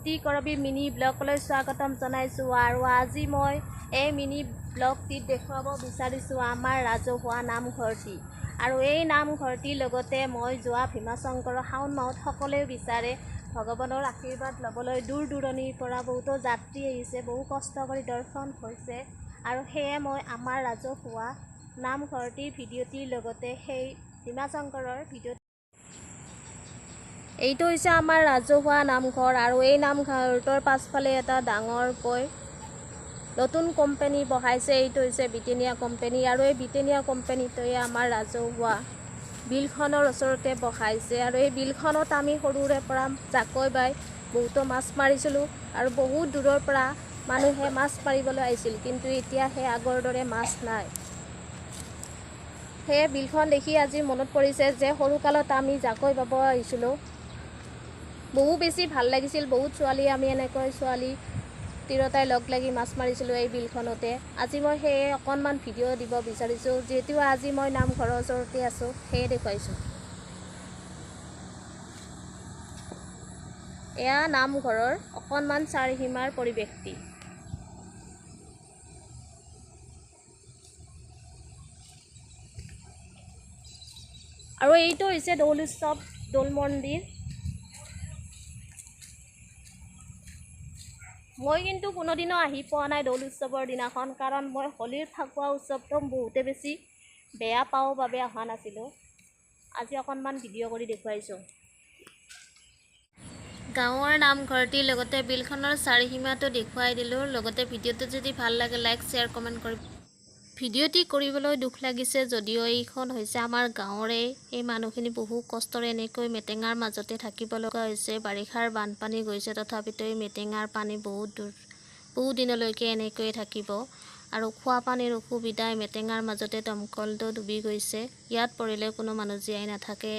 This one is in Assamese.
কুন্তি কৰবী মিনি ব্লগলৈ স্বাগতম জনাইছোঁ আৰু আজি মই এই মিনি ব্লগটিত দেখুৱাব বিচাৰিছোঁ আমাৰ ৰাজহুৱা নামঘৰটি আৰু এই নামঘৰটিৰ লগতে মই যোৱা ভীমা শংকৰ শাওণ মাহত সকলোৱে বিচাৰে ভগৱানৰ আশীৰ্বাদ ল'বলৈ দূৰ দূৰণিৰ পৰা বহুতো যাত্ৰী আহিছে, বহু কষ্ট কৰি দৰ্শন হৈছে আৰু সেয়ে মই আমাৰ ৰাজহুৱা নামঘৰটিৰ ভিডিঅ'টিৰ লগতে সেই ভীমা শংকৰৰ ভিডিঅ' এইটো হৈছে আমাৰ ৰাজহুৱা নামঘৰ আৰু এই নামঘৰটোৰ পাছফালে এটা ডাঙৰকৈ নতুন কোম্পানী বহাইছে। এইটো হৈছে ব্ৰিটেনিয়া কোম্পানী আৰু এই ব্ৰিটেনিয়া কোম্পানীটোৱে আমাৰ ৰাজহুৱা বিলখনৰ ওচৰতে বহাইছে আৰু এই বিলখনত আমি সৰুৰে পৰা জাকৈ বাই বহুতো মাছ মাৰিছিলোঁ আৰু বহুত দূৰৰ পৰা মানুহে মাছ মাৰিবলৈ আহিছিল, কিন্তু এতিয়া সেই আগৰ দৰে মাছ নাই। সেয়ে বিলখন দেখি আজি মনত পৰিছে যে সৰুকালত আমি জাকৈ বাব আহিছিলোঁ, বহু বেছি ভাল লাগিছিল। বহুত ছোৱালী আমি এনেকৈ ছোৱালী তিৰোতাই লগ লাগি মাছ মাৰিছিলোঁ এই বিলখনতে। আজি মই সেয়ে অকণমান ভিডিঅ' দিব বিচাৰিছোঁ, যিহেতু আজি মই নামঘৰৰ ওচৰতে আছোঁ সেয়ে দেখুৱাইছোঁ। এয়া নামঘৰৰ অকণমান চাৰিসীমাৰ পৰিৱেশটি। আৰু এইটো হৈছে দৌল উৎসৱ, দৌল মন্দিৰ। মই কিন্তু কোনোদিনো আহি পোৱা নাই দৌল উৎসৱৰ দিনাখন, কাৰণ মই হোলীৰ ফাকুৱা উৎসৱটো বহুতে বেছি বেয়া পাওঁ বাবে অহা নাছিলোঁ। আজি অকণমান ভিডিঅ' কৰি দেখুৱাইছোঁ। গাঁৱৰ নামঘৰটিৰ লগতে বিলখনৰ চাৰিসীমাটো দেখুৱাই দিলোঁ। লগতে ভিডিঅ'টো যদি ভাল লাগে লাইক শ্বেয়াৰ কমেণ্ট কৰিব। ভিডিঅ'টি কৰিবলৈ দুখ লাগিছে যদিও এইখন হৈছে আমাৰ গাঁৱৰে। এই মানুহখিনি বহু কষ্টৰে এনেকৈ মেটেঙাৰ মাজতে থাকিব লগা হৈছে। বাৰিষাৰ বানপানী গৈছে, তথাপিতো এই মেটেঙাৰ পানী বহু দিনলৈকে এনেকৈয়ে থাকিব আৰু খোৱা পানীৰ অসুবিধা। মেটেঙাৰ মাজতে দমকলটো ডুবি গৈছে, ইয়াত পৰিলে কোনো মানুহ জীয়াই নাথাকে।